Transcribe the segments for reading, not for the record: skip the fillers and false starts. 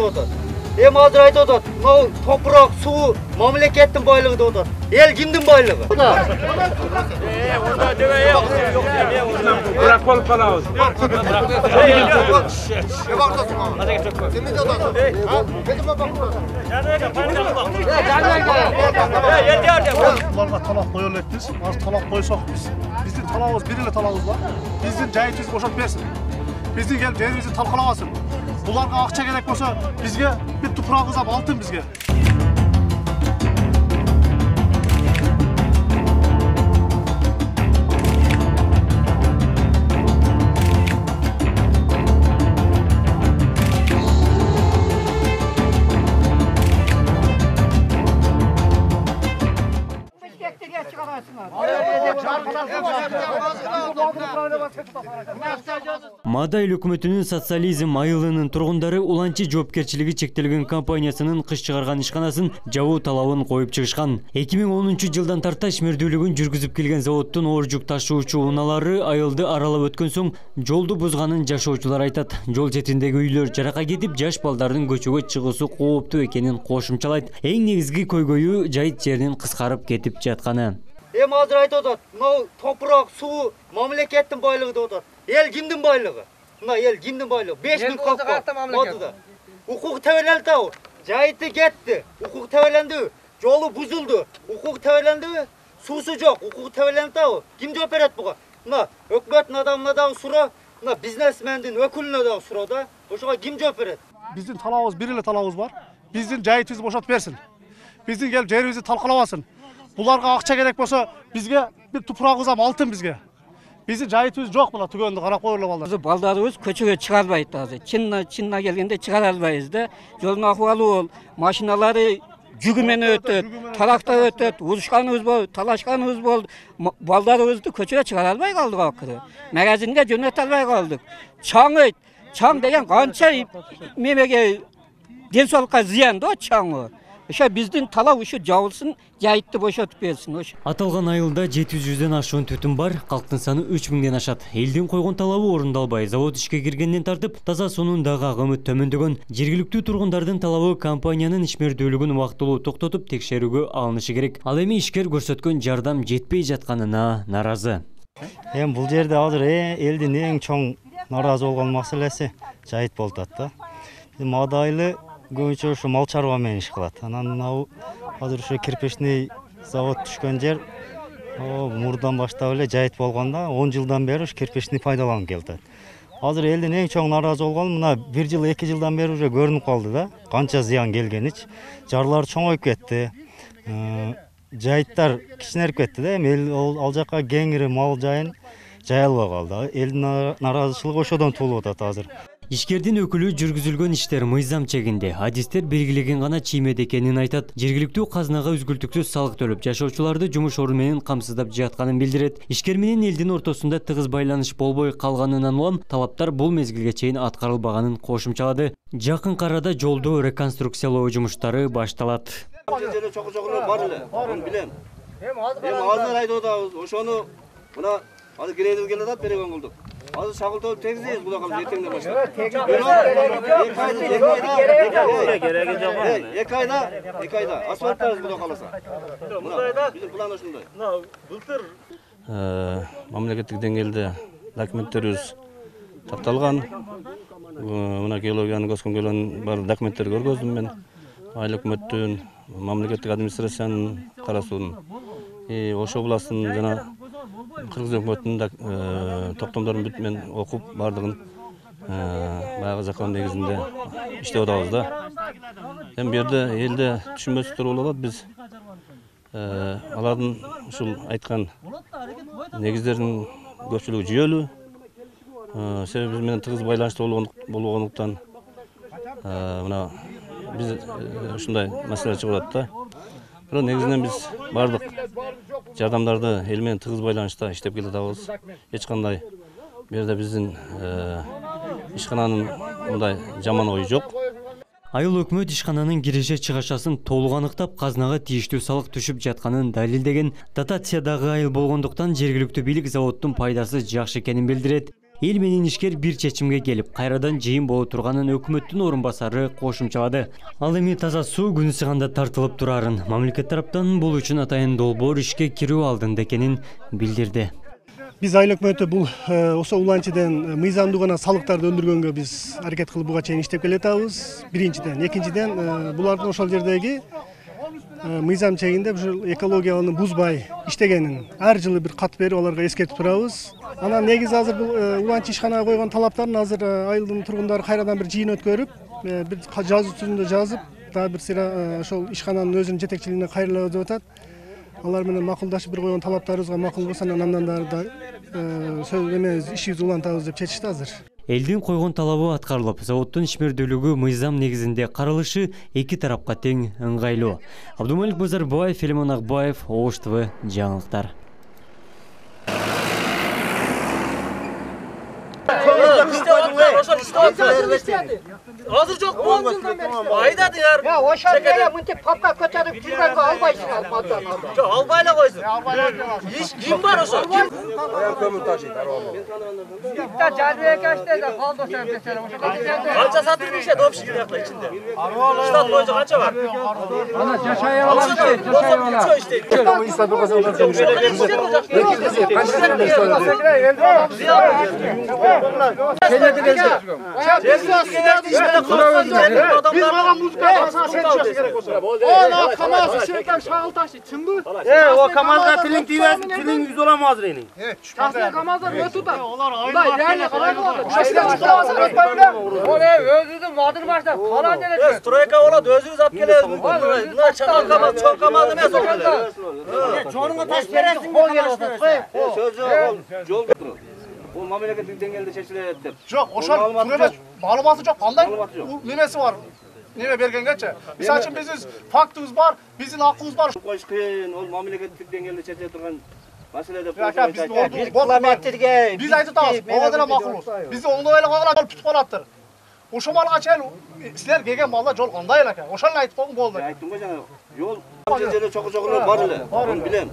деп отыр. Азыр айтып отыр, мынау топырақ, су, мамлекеттің байлығы деп отыр. Ел кімдің байлығы? Orada deve yok. Bırak olup kalağız. Bunlarga talak koyuyorlar biz. Az talak koysak biz. Bizim talağımız biriyle talağımız var. Bizim cahitimiz boşalt versin. Bizim gelip yerimizi talkalamasın. Bularga akça gerek olsa bizge bir tuprağımız ab altın bizge. Мадай өкмөтүнүн социализм айылынын тургундары уланчы жоопкерчилиги чектелген компаниясынын кыш чыгарган ишканасын жабуу талабын коюп чыгышкан. 2010 жылдан тарта ишмердүүлүгүн жүргүзүп келген заводдун оор жүк ташуучу унаалары айылды аралап өткөн соң жолду бузганын жашоочулар айтат. Жол четиндеги үйлөр жарака кетип, жаш балдардын көчөгө чыгуусу кооптуу экенин кошумчалайт. Эң негизги көйгөйү жайыт жеринин кыскарып кетип жатканы. Азыр айтып отыр, мынау топырақ, су, мамлекеттің байлығы деп отыр. Ел кімдің байлығы? Мына ел кімдің байлығы? 5000 халқы. Укук тәуелленди ау. Жайыты кетти. Укук тәуелленди. Жолу бузулду. Укук тәуелленди. Суусу жок. Укук тәуелленди ау. Ким жооп берет буга? Мына өкмөттүн адамына дагы суроо, мына бизнесмендин өкүлүнө дагы суроо да. Ошого ким жооп берет? Биздин талабыбыз бир эле талабыбыз бар. Биздин жайытыбызды бошотуп берсин. Биздин келип жерибизди талкалабасын. Bularga akça gerek olsa bizge bir tuprağımız am altın bizge. Bizim cahitimiz yok buna tügöndü qarap koyurlar balдар. Baldarыбыз көчөгө чыга албайт азыр. Чынына келгенде чыгара албайбыз да. Жолдун акыбалы бол, машиналары жүгү менен өтөт, тарактар өтөт, урушканыбыз болду, талашканыбыз болду. Балдарыбызды көчөгө чыгара албай калдык акыры. Магазинге жөнөтө албай калдык. Чаң деген канча мемеге ден соолукка зыян да чаңы. Ошо биздин талап ушу жабылсын, жайытты бошотуп берсин. Аталган айылда 700дөн ашуун түтүн бар, калктын саны 3000ден ашат. Элдин койгон талабы орундалбай, завод ишке киргенден тартып, таза суунун дагы агымы төмөндөгөн. Жергиликтүү тургундардын талабы компаниянын ишмердүүлүгүн убактылуу токтотуп текшерүүгө алынышы керек. Ал эми ишкер көрсөткөн жардам жетпей жатканына наразы. Бул жерде азыр элдин эң чоң наразы болгон маселеси жайыт болуп атат да. Мадайлы көбүнчө ушу мал чарба менен иш кылат. Анан азыр ушу кирпичный завод түшкөн жер мурдан баштап эле жайыт болгондо 10 жылдан бери ушу кирпичный пайдаланып келет. Азыр элдин эң чоң наразы болгону мына 1 жыл 2 жылдан бери уже көрүнүп калды да. Канча зыян келгенич. Жарлар чоңоюп кетти. Жайыттар кичинерип кетти да. Эми ал жака кеңири мал жайын жая албай калды. Элдин наразычылыгы ошодон туулуп атат азыр. Ишкердин өкүлү жүргүзүлгөн иштер мыйзам чегинде, адистер белгилеген гана чиймеде экенин айтат. Жергиликтүү казынага үзгүлтүксүз салык төлөп, жашоочуларды жумуш орду менен камсыздап жатканын билдирет. Ишкер менен элдин ортосунда тыгыз байланыш болбой калганынан улам талаптар бул мезгилге чейин аткарылбаганын кошумчалады. Жакын арада жолду реконструкциялоо жумуштары башталат. Чоку-чокулар бар эле. Аны билем. Азыр айтып атабыз, ошону мына азыр кирелип келатат, берген кылдык. Azı şakıltıp tekziyiz, bu da kalıp yetenle başlar. Ek ayda, asfaltlarız bu da kalırsa. Bizim plan hoşunday. Mamlaketlik dengelde dokumentlerimiz taktалган. Mına geologiyanın, kosmogeliyanın бар dokumentleri görgözdüm ben. Aylı hükümettün, mamlaketlik administrasiyanın karasuunun. Oşo bulasın jana Kırgız hükümetinin toktомдорун бүт мен окуп бардыгын баягы закон негизинде иштеп атабыз да. Эми бу жерде элде түшүнбөстүктөр болуп атат. Биз алардын ушул айткан негиздеринин көпчүлүгү жүйөлүү. Себеби биз менен тыгыз байланышта болгондуктан мына биз ушундай маселе чыгып атат да. Бирок негизинен биз бардык жардамдарды эл менен тыгыз байланышта иштеп келатабыз. Эч кандай бу жерде биздин ишкананын мындай жаман ою жок. Айыл өкмөт ишкананын киреше чыгашасын толук аныктап, казынага тийиштүү салык түшүп жатканын далилдеген. Дотациядагы айыл болгондуктан жергиликтүү бийлик заводдун пайдасы жакшы экенин билдирет. Эл менен ишкер бир чечимге келип, кайрадан жыйын боло турганын өкмөттүн орун басары кошумчалады. Ал эми таза суу күн ысыганда тартылып турарын, мамлекет тараптан бул үчүн атайын долбоор ишке кирүү алдында экенин билдирди. Biz айыл өкмөтү бул ошо уланчыдан мыйзамдуу гана салыктарды өндүргөнгө биз аракет кылып буга чейин иштеп келатабыз. Биринчиден, экинчиден булардын ошол жердеги мыйзам чегинде ушул экологияны бузбай иштегенин ар жылы бир кат берип аларга эскертип турабыз. Анан негизи азыр бул уланчы ишканага койгон талаптарын азыр айылдын тургундары кайрадан бир жыйын өткөрүп, бир жазуу түзүндө жазып, дагы бир сыйра ошол ишкананын өзүнүн жетекчилигине кайрылабыз деп атат. Алар менен макулдашып бир койгон талаптарыбызга макул болсо андан да сөз эмес ишибизди улантабыз деп чечишти азыр. Элдин койгон талабы аткарылып, заводдун ишмердүүлүгү мыйзам негизинде каралышы эки тарапка тең ыңгайлуу. Абдумалик Базарбаев, Филимон Акбаев, Ош ТВ жаңылыктар. Hazır çok 10 yıldan beri. Ayda diyor. Ya o şarkıya mıntık papka kötürüp türgende albaysın almadan. Albayla koysun. Kim var o şarkı? Kim? Kömür taşıydı. İptal cazibeye kaçtı da kaldı sen mesela. Kaça satır bir şey dop şekilde yakla içinde. Ştat boyunca kaça var? Ana caşaya olan bir şey. Caşaya olan. İşte. İstanbul kazandı. Biz bana müzika basana sen çıkıyorsun gerek olsa. Ona kamazı şirken şağıl taşı çındı. O kamazda tilin tilin yüz olamaz renin. Şahsına kamazda ne tutar? Ulan yani kolay mı olur? Şahsına çıkamazsın öyle. O ne özüdün vadır başta falan denir. Stroyka ola özünüz at geliyoruz. Bunlar çakal kamaz çok kamaz demez o kadar. Çoğunun taş veresin mi kamaz? Sözü yol götürün. Bu memleketin dengelde çeşitlidir. Yok, oşal malumatı yok. Qanday nemesi var? Neme bergengacha? Misal üçün biziz faktımız var, bizim hakkımız var. Qo'yish qiyin, ol mamlakatlik dengelde chechib turgan masalada bir kilometrga biz aytamiz, oğadana maqulmiz. Bizni o'ngdoylar qo'ygan tutib qo'yaptir. O'sha malga chayin sizlar kelgan mallar yo'l qanday ekan? O'shani aytib qo'ygan bo'ldi. Aytdim-ku jana, yo'l yerda cho'qi-cho'qilar bor edi. Buni bilaman.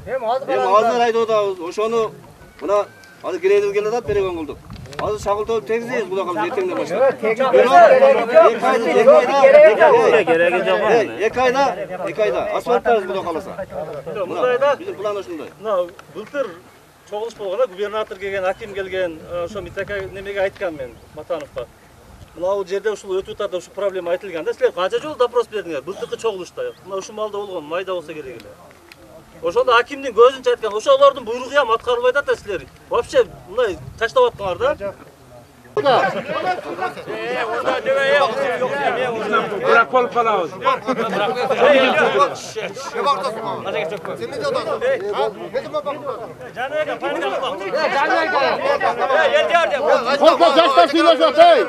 Hem hozir aytib o'shani buna hozir greyder keladi, bergan qildik. Hozir shag'ul tegizaymiz, xudo qalb ertangdan boshlab. Екі айда асфальттарыз бұда қаласа. Bizim plan şunday. Былтыр чогулуш болгон, губернатор келген, аким келген, ошо Митака немеге айткан мен Матановго. Мына жерде ушул өтүп атат, ушу проблема айтылган да. Силер канча жолу допрос бердиңер? Былтыркы чогулушта. Мына ушу малда болгон, майда болсо керек эле. Ошондо акимдин көзүнчө айткан, ошолордун буйругу ham аткарылбай атат силер. Вообще мындай таштап аттыңар да. Bırak olup kalağız. Korkma yaşlar söylüyorsun hey.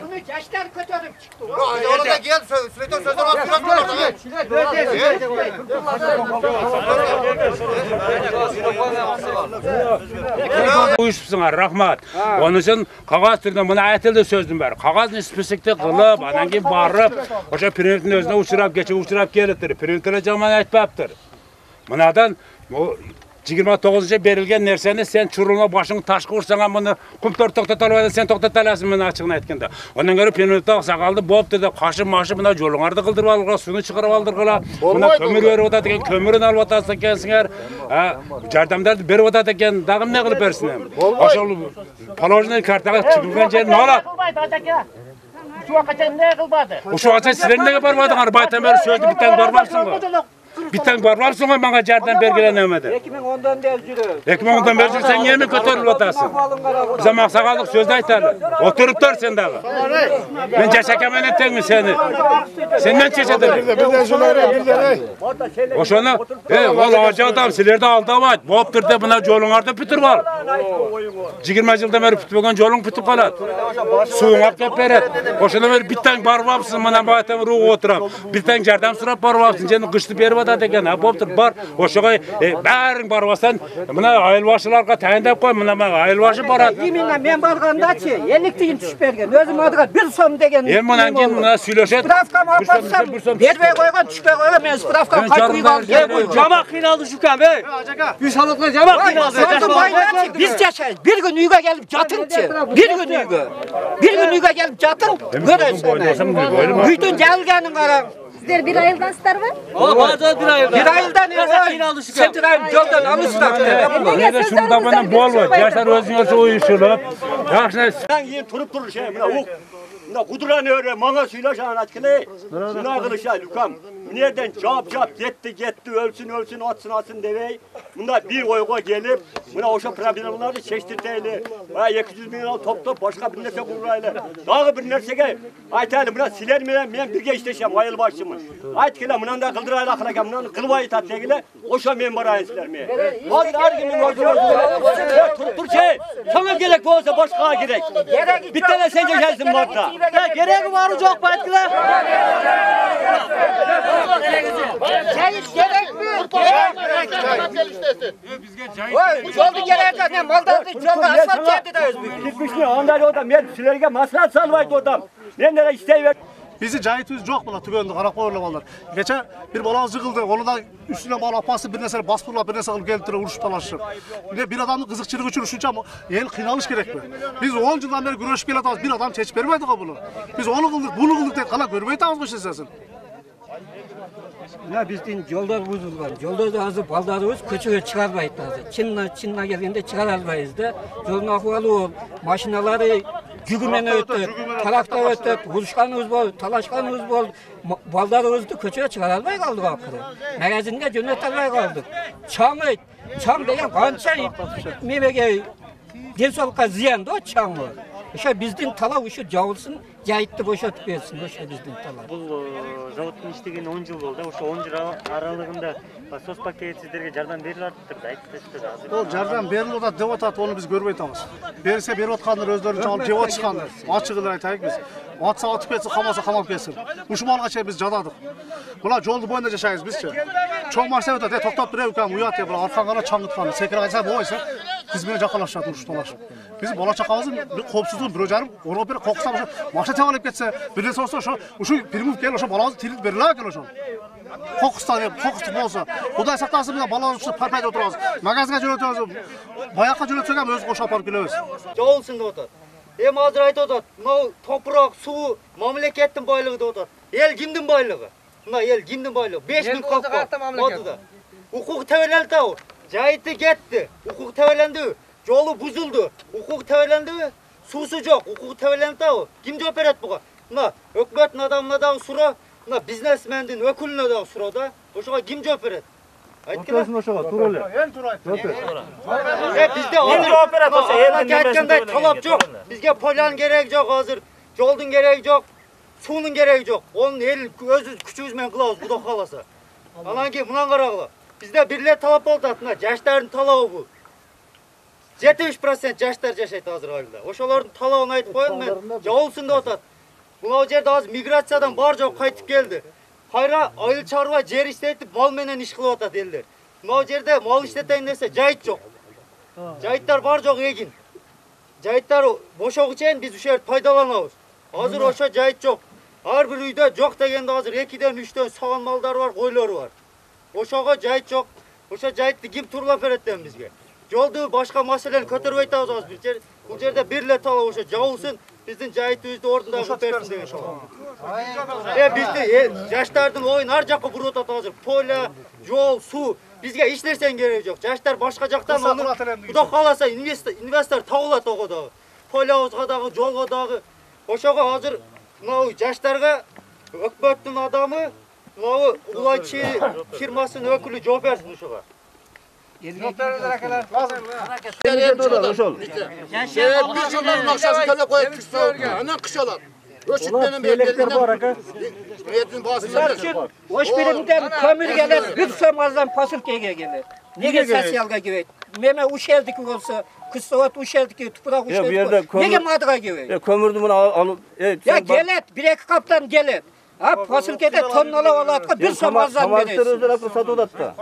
Bunu yaşlar kötürüp çıktı. Orada gel Süleyman sözler Uyuşupsыңар, рахмат. Onun için kağız türünde buna aytıldı sözdüm bari. Kağız nispislikte kılıp, anan gibi barıp, oşa printin özüne uçurap gelittir. Printere zaman aytpaptır. Bunadan 29'a berilgen nerseni sen çurulma başını taşkı vursan bunu kumtor toxtatalıydı, sen toxtatalasın bunu açığını aytkanda. Ondan göre printer sakaldı, boptu da kaşı maşı buna jolunardı kıldırıp alırlar, suyunu çıkarıp aldırırlar. Buna kömür verip otat eken, kömürün alıp otasın ekensinger. Jardamdardı berip otat eken, dağım ne kılıp versin hem. Oşol palojnay kartaga çıkılgan jerin ne olat? Uşu açan silerin nege barmadыңар? Baytan beri sözdü bitten barmapsın mı? Bitten barmapsın mı bana jardan bergilen ömedi? 2010'dan beri жүрөбүz. 2010'dan beri жүрsen yemin kötörülüp otasın. Bize maksakalık sözde aytarlı. Oturup dur sen dağı. Ben Caşakamen ettin seni? Senden çeşedir. Oşonu, ol ağacı adam, silerde aldavat. Boptur de buna jolunarda pütür var. 20 yılda beri pütürgen jolun pütür kalat. Suyun akıp beret. Oşonu beri bitten barmapsın, bana baytan ruhu oturam. Bitten jardan surap barmapsın, jenin kıştı beri da degen boptur bar. Oşoga bäriň barbasan mına aýylbaşylarga täýindep goý, mına aýylbaşy barat. Yeminle men bargandaçy 50 tiyin düşüp bergen. Özüm adyga 1 som degen. Munan kin mına süýleşet. Spravkam alpatsam berbe koygan düşüp koygan men spravkam kaýdyp Jama kynaldy şükän be. Biz halykla jama kynaldy. Biz yaşayız. Bir gün uyga gelip jatınçı. Bir gün uyga. Bir gün uyga gelip jatın. Göresin. Bütün gelgenin karan. Sizler bir ayıldansızlar mı? Bazen bir ayıldan. Bir ayıldan kynaldy şükän. Sentirayım yoldan alıştırdı. Ne şurada bana bol var. Yaşar özüňe uyuşulup. Ýaşy. Ben yiyin turup durur şey. Buna kuduran öyle mana söyleşen atkılı. Şuna kılışa lükam. Nereden çap gitti ölsün atsın devey. Bunda bir oyga gelip buna oşa problemleri çeşitleyelim. Buna 200 bin lira toplayıp başka bir nerse kururayla. Dağı bir nersege aytaylı buna siler mi ben birge işleşem ayıl başımı. Aytkıla buna da kıldırayla akılakam buna kılvayı tatlegile oşa men barayın siler mi? Bazı argümün oldu. Turup dur şey. Sana gerek olsa başka gerek. Bir tane sence gelsin varda. Ya gereği var mı çok partiler? Gerek mi? Bu yolda gerek ne? Maldardı yolda asfalt geldi de özbük. Gitmişler ondan orada ben silerge masraf salvaydı oradan. Ben de isteyiver. Bizi cahitimiz yok bula tügöndü Karakoyurlu ballar. Geçen bir balamız yıkıldı. Onu da üstüne bal apası bir nesel bas vurla bir nesel alıp gelip uruş talaşır. Bir adamın kızıkçılık için uçunca ama el kıynalış gerek mi? Biz 10 yıldan beri güreşip geliyoruz. Bir adam çeşip vermeydik bunu. Biz onu kıldık, bunu kıldık diye kala görmeyi tamammış istersin. Ya bizden yollar buzulgan. Yolda hazır baldarımız köçüge çıkarmayız hazır. Çinna geldiğinde çıkaralmayız da. Yolun ahvalı ol, maşinaları gügümene ötüp, tarakta ötüp, vuruşkanımız bol, talaşkanımız bol. Baldarımızı köçüge çıkaralmaya kaldık akırı. Magazinde yönetelmeye kaldık. Çam degen kança memege densolukka ziyandı o çamı. İşte bizden tala uşu javulsun, jayitni boşatıp bersin, oşo bizden tala. Бұл зауыттың иштегени 10 жыл болду. Ошо 10 жыл аралыгында сос пакет сиздерге жардам берилип атыптыр да айтып азыр. Ол жардам берилип атат деп атат, onu biz görбөй атабыз. Берсе берип аткандар өздөрү чалып жеп атышкандар. Ачык эле айтайык biz. Атса атып кетсин, камаса камап кетсин. Ушул малга чейин biz жададык. Була жолду боюнда жашайбыз бизчи. Чоң машина өтөт, токтоп туруп экен, уят деп аркаңгана чаңгыткан. Секире кайса болбойсу. Biz менен жакынлашат урушталашып. Biz бала чакабыздын bir коопсуздугун бирөө жарым, ороо бир коксам ошо машина чагылып кетсе, бирден болсо ошо бир мув кел ошо балабызды тилип бериле экен ошо. Kokustан деп, kokустук болсо. Кудай сактасын менен балабызды парпайда отурабыз. Магазинге жөнөтөбүз. Баякка жөнөтсөк эми өз кошо апарып келебиз. Жолсун деп атат. Азыр айтып атат, мынау топурак, суу мамлекеттин байлыгы деп атат. Эл кимдин байлыгы? Мына эл кимдин байлыгы? 5000 халкы. Укук тебеленди ау. Жайыты кетти. Укук тебеленди. Жолу бузулду. Укук тебеленди. Суусу жок. Укук тебеленди ау. Ким жооп берет буга? Мына өкмөттүн адамына дагы суроо. Мына бизнесмендин өкүлүнө дагы суроо да. Ошого ким жооп берет? Айткыла. Ошого туура эле. Эн туура айт. Бизде жооп берет болсо, айткандай талап жок. Бизге полян кереги жок азыр. Жолдун кереги жок. Суунун кереги жок. Онун эл өзү күчүбүз менен кылабыз, Кудай кааласа. Анан кийин мындан карагыла. Bizde birle talap oldu atına, yaşların talabı bu. 70% yaşlar yaşaydı hazır halde. Oşaların talabını aytıp koyun ben, javulsun da otat. Buna jerde az migratsiyadan bar jok kaytıp geldi. Hayra ayıl çarva jer işletip mal menen iş kılıp atat elder. Buna jerde mal işleteyin dese jayit jok. Jayitlar bar jok egin. Jayitlar boşoğu çeyin biz uşer paydalanabız. Hazır oşa jayit jok. Har bir uyda jok degende hazır 2'den 3'ten sağan malдар var, koylar var. Oşağa jayit jok. Oşa jayitni kim turlap beretden bizge. Joldu başka maseleni kötürüp aytabыз az bir. Bu jerde birle tala oşa javulsun, bizdin jayitibizdi orunda köpersin degen şoğa. Bizdi yaşlardın oyun har jakka burup atat hazır. Pola, jol, su bizge hiç nersen keregi jok. Yaşlar başka jaktan onu Kuday kalasa investor tagulat ogo dagı. Polabızga dagı, jolga dagı. Oşağa hazır mынау yaşlarga өкмөттүн adamı mынау уланчы фирмасынын өкүлү жооп берсин ошого. Жооп бериңиздер акалар. Bir жылдардын акчасын төлөп коюп түшпөргө. Анан кыш алат. Өчүттенен Белектер бар ака. Мээдин баасында. Ош биримден көмүр келет, 1 сом аздан посылкага келет. Неге социалга кебейт? Меме уш элдики болсо, кыстабат уш элдики, тупурак уш элдики. Неге мадыга кебейт? Kömürdü bunu alıp... Ya gelet, 1-2 kaptan gelet. Ha posilkede tonnalab alatqa 1 so'm arzon beresiz. Satып атты.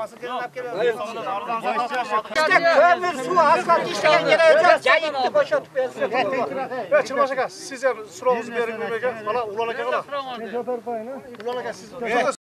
İşte kömür, su, asfalt işleyen yere yok. Jayıtты boşaltıp bersin. Чырмаш ака, сиз сурооңузду берип Бана Улан ака кала. Улан ака сиз